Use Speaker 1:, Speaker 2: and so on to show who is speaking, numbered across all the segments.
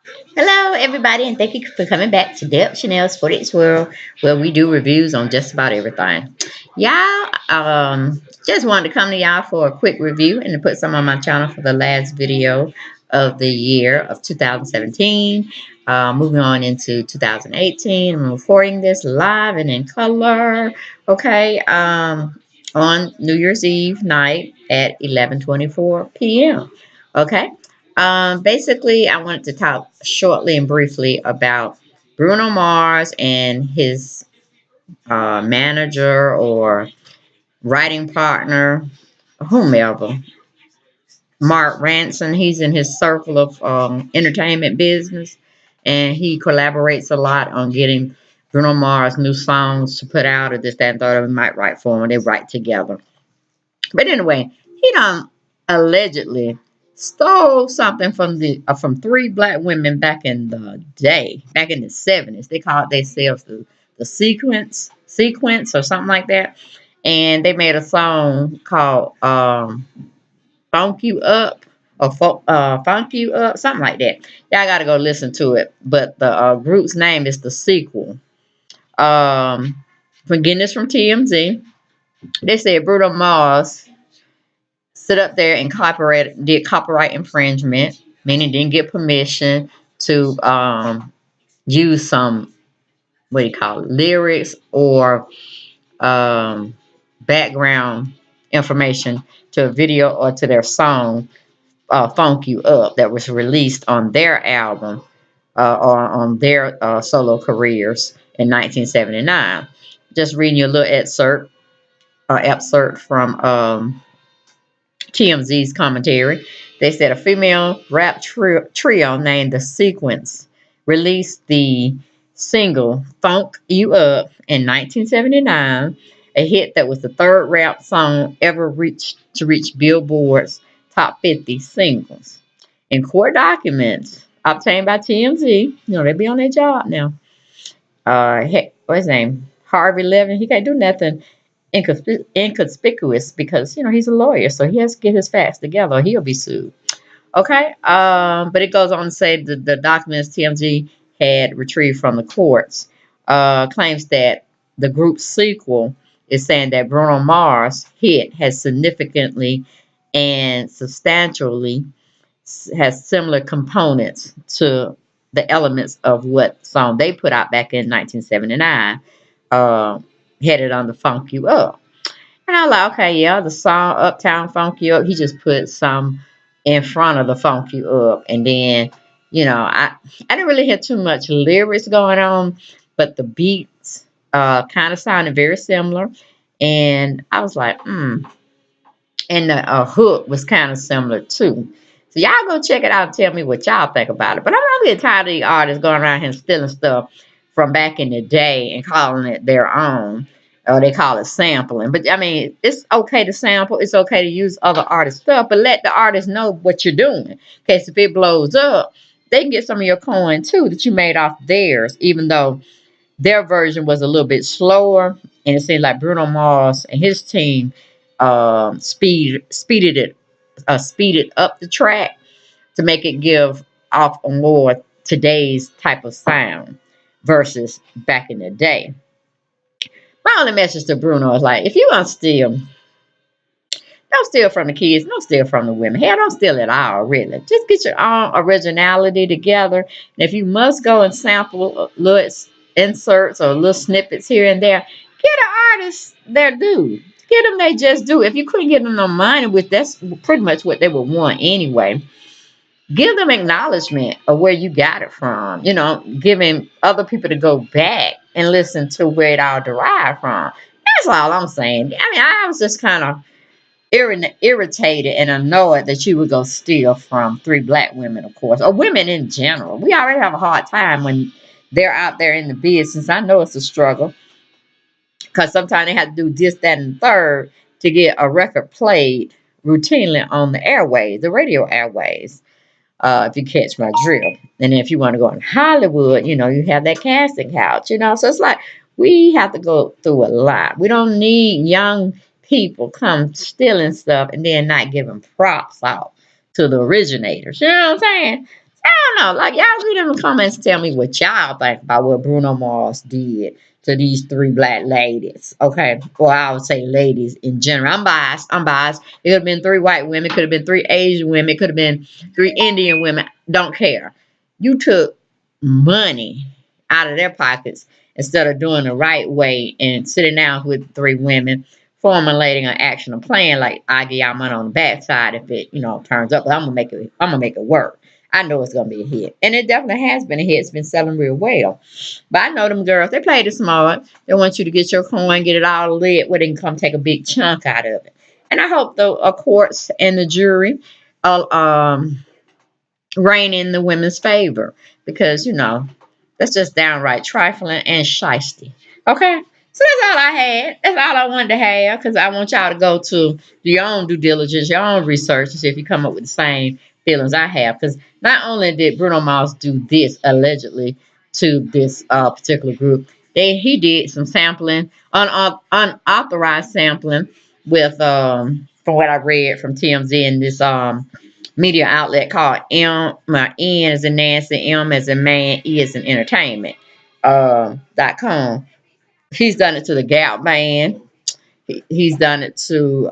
Speaker 1: Hello, everybody, and thank you for coming back to Deb Chanel's 48 World, where we do reviews on just about everything. Y'all, just wanted to come to y'all for a quick review and to put some on my channel for the last video of the year of 2017. Moving on into 2018, I'm recording this live and in color. Okay, on New Year's Eve night at 11:24 p.m. Okay. Basically, I wanted to talk shortly and briefly about Bruno Mars and his manager or writing partner, whomever, Mark Ranson. He's in his circle of entertainment business, and he collaborates a lot on getting Bruno Mars new songs to put out, or this, that, and the other. We might write for him. They write together. But anyway, he done allegedly stole something from three black women back in the day, back in the 70s. They called themselves the sequence or something like that. And they made a song called Funk You Up or Funk You Up, something like that. Y'all gotta go listen to it. But the group's name is the sequel. For getting this from TMZ, they said Bruno Mars stood up there and did copyright infringement, meaning didn't get permission to use some, what do you call it, lyrics or um, background information to a video or to their song, Funk You Up, that was released on their album or on their solo careers in 1979. Just reading you a little excerpt from TMZ's commentary. They said a female rap trio named The Sequence released the single Funk You Up in 1979, a hit that was the third rap song ever to reach Billboard's top 50 singles. In court documents obtained by TMZ, they be on their job now. What's his name? Harvey Levin. He can't do nothing inconspicuous because he's a lawyer, so he has to get his facts together or he'll be sued. Okay. But it goes on to say the documents TMZ had retrieved from the courts claims that the group's sequel is saying that Bruno Mars' hit has significantly and substantially has similar components to the elements of what song they put out back in 1979, uh, headed on the Funk You Up. And I was like, okay, yeah, the song Uptown Funk You Up, he just put some in front of the Funk You Up. And then, I didn't really hear too much lyrics going on, but the beats kind of sounded very similar. And I was like, And the hook was kind of similar too. So y'all go check it out and tell me what y'all think about it. But I'm getting tired of these artists going around here stealing stuff from back in the day and calling it their own. Or they call it sampling. But I mean, it's okay to sample. It's okay to use other artists' stuff, but let the artist know what you're doing. In case if it blows up, they can get some of your coin too that you made off theirs, even though their version was a little bit slower. And it seemed like Bruno Mars and his team speeded up the track to make it give off a more today's type of sound versus back in the day. My only message to Bruno is like, if you want to steal, don't steal from the kids, don't steal from the women. Hell, don't steal at all, really. Just get your own originality together. And if you must go and sample little inserts or little snippets here and there, get an artist their due. Get them they just do. If you couldn't get them no money, which that's pretty much what they would want anyway, give them acknowledgement of where you got it from. Giving other people to go back and listen to where it all derived from. That's all I'm saying. I mean, I was just kind of irritated and annoyed that you would go steal from three black women, of course, or women in general. We already have a hard time when they're out there in the business. I know it's a struggle because sometimes they have to do this, that, and third to get a record played routinely on the airways, the radio airways. If you catch my drill. And then if you want to go in Hollywood, you have that casting couch, So it's like we have to go through a lot. We don't need young people come stealing stuff and then not giving props out to the originators. You know what I'm saying? I don't know. Like, y'all read in the comments and tell me what y'all think about what Bruno Mars did to these three black ladies. Okay. Well, I would say ladies in general. I'm biased. I'm biased. It could have been three white women, could have been three Asian women, it could have been three Indian women. Don't care. You took money out of their pockets instead of doing the right way and sitting down with three women, formulating an action, a plan. Like, I give y'all money on the backside if it, turns up. But I'm gonna make it. I'm gonna make it work. I know it's gonna be a hit, and it definitely has been a hit. It's been selling real well. But I know them girls. They played it smart. They want you to get your coin, get it all lit, where they can come take a big chunk out of it. And I hope the courts and the jury, reign in the women's favor because that's just downright trifling and shisty. Okay, so that's all I had. That's all I wanted to have because I want y'all to go to do your own due diligence, your own research, to see if you come up with the same feelings I have. Because not only did Bruno Mars do this allegedly to this particular group, he did some sampling, unauthorized sampling with from what I read from TMZ and this media outlet called N as in Nancy, M as in man, E as in entertainment. .com. He's done it to the Gap Band. He's done it to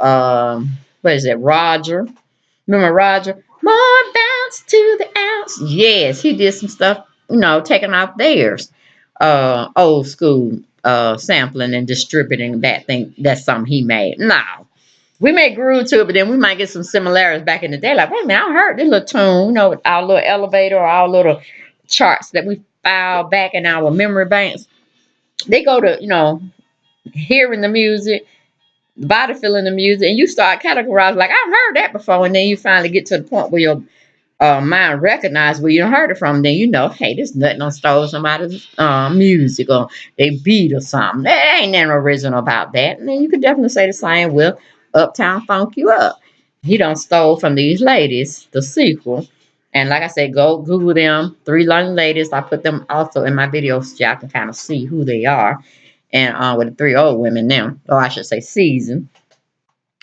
Speaker 1: what is it, Roger? Remember Roger? More bounce to the ounce. Yes, he did some stuff, taking off theirs. Old school sampling and distributing that thing. That's something he made. No, we may groove to it, but then we might get some similarities back in the day. Like, wait a minute, I heard this little tune, our little elevator or our little charts that we file back in our memory banks. They go to, hearing the music, body feeling the music, and you start categorizing like, I've heard that before. And then you finally get to the point where your mind recognize where you heard it from, then hey, this nothing on stole somebody's music or they beat or something. There ain't nothing original about that. And then you could definitely say the same with Uptown Funk You Up. He done stole from these ladies, the sequel. And like I said, go Google them. Three London ladies. I put them also in my video so y'all can kind of see who they are. And with the three old women now, or I should say season.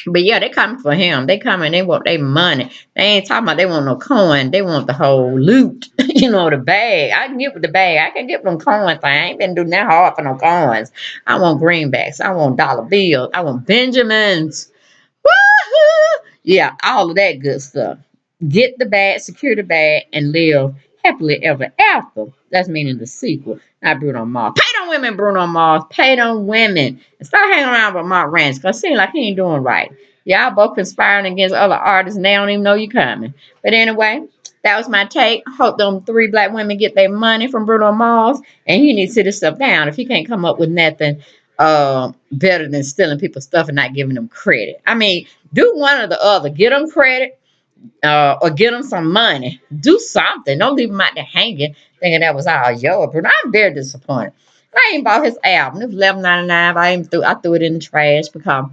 Speaker 1: But yeah, they coming for him. They coming. They want their money. They ain't talking about they want no coin. They want the whole loot. The bag. I can get with the bag. I can get them coin thing. I ain't been doing that hard for no coins. I want greenbacks. I want dollar bills. I want Benjamins. Woo-hoo! Yeah, all of that good stuff. Get the bag, secure the bag, and live happily ever after. That's meaning the sequel, not Bruno Mars. Pay them women, Bruno Mars. Pay them women. And start hanging around with Mark Rance, because it seems like he ain't doing right. Y'all both conspiring against other artists, and they don't even know you coming. But anyway, that was my take. Hope them three black women get their money from Bruno Mars, and he needs to sit his stuff down if he can't come up with nothing better than stealing people's stuff and not giving them credit. I mean, do one or the other. Get them credit or get them some money. Do something. Don't leave them out there hanging, thinking that was all yours. But I'm very disappointed. I ain't bought his album. It was $11.99. I threw it in the trash because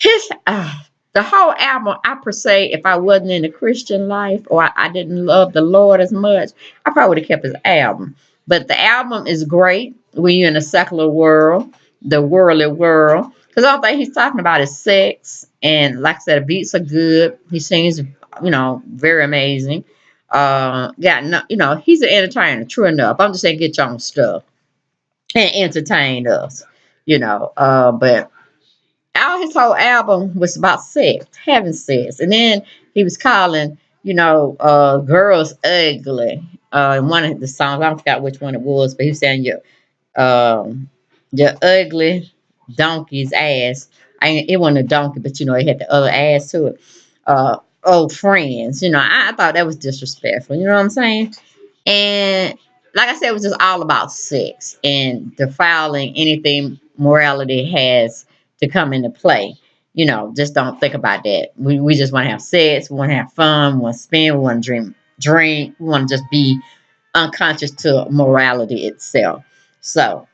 Speaker 1: his the whole album, I per se, if I wasn't in the Christian life or I didn't love the Lord as much, I probably would have kept his album. But the album is great when you're in a secular world, the worldly world. Because all thing he's talking about is sex. And like I said, the beats are good. He sings, very amazing. Yeah, no, he's an entertainer, true enough. I'm just saying get your own stuff and entertain us, but all his whole album was about sex, having sex. And then he was calling, girls ugly. In one of the songs, I forgot which one it was, but he was saying your ugly donkey's ass. It wasn't a donkey, but it had the other ass to it. Old friends, I thought that was disrespectful. You know what I'm saying? And like I said, it was just all about sex and defiling anything morality has to come into play. Just don't think about that. We just want to have sex. We want to have fun. We want to spend. We want to drink. We want to just be unconscious to morality itself. So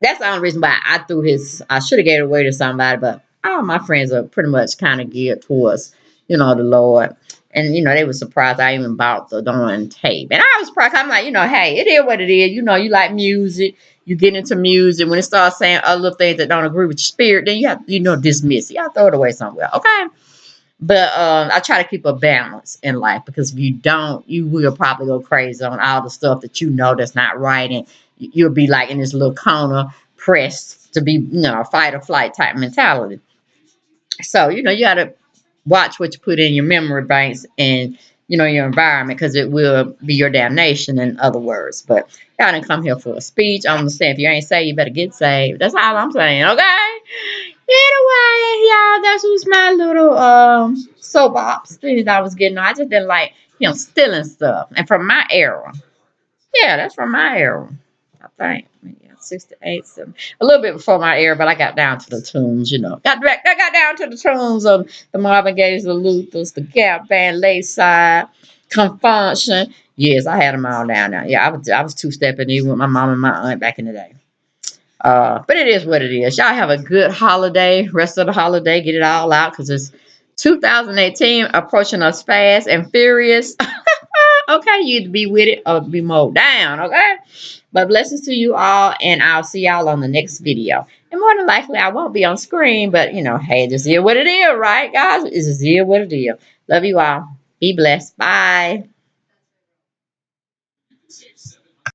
Speaker 1: that's the only reason why I should have gave it away to somebody, but all my friends are pretty much kind of geared towards, the Lord. And, they were surprised I even bought the darn tape. And I was surprised. I'm like, hey, it is what it is. You like music. You get into music. When it starts saying other things that don't agree with your spirit, then you have to, dismiss it. You have to throw it away somewhere. Okay. But I try to keep a balance in life, because if you don't, you will probably go crazy on all the stuff that you know that's not right, and you'll be like in this little corner, pressed to be, a fight or flight type mentality. So, you got to watch what you put in your memory banks and, your environment, because it will be your damnation, in other words. But y'all didn't come here for a speech. I'm saying, if you ain't saved, you better get saved. That's all I'm saying, okay? Anyway, y'all, that was my little soapbox things I was getting on. I just didn't like him stealing stuff. And from my era. Yeah, that's from my era. I think. Yeah, 68, 7. A little bit before my era, but I got down to the tunes. I got down to the tunes of the Marvin Gaye's, the Luthers, the Gap Band, Layside, Confunction. Yes, I had them all down now. Yeah, I was two-stepping even with my mom and my aunt back in the day. But it is what it is. Y'all have a good holiday. Rest of the holiday, get it all out, because it's 2018 approaching us fast and furious. Okay, you either be with it or be mowed down. Okay, but blessings to you all, and I'll see y'all on the next video. And more than likely, I won't be on screen, but hey, just hear what it is, right, guys? It's just hear what it is. Love you all. Be blessed. Bye.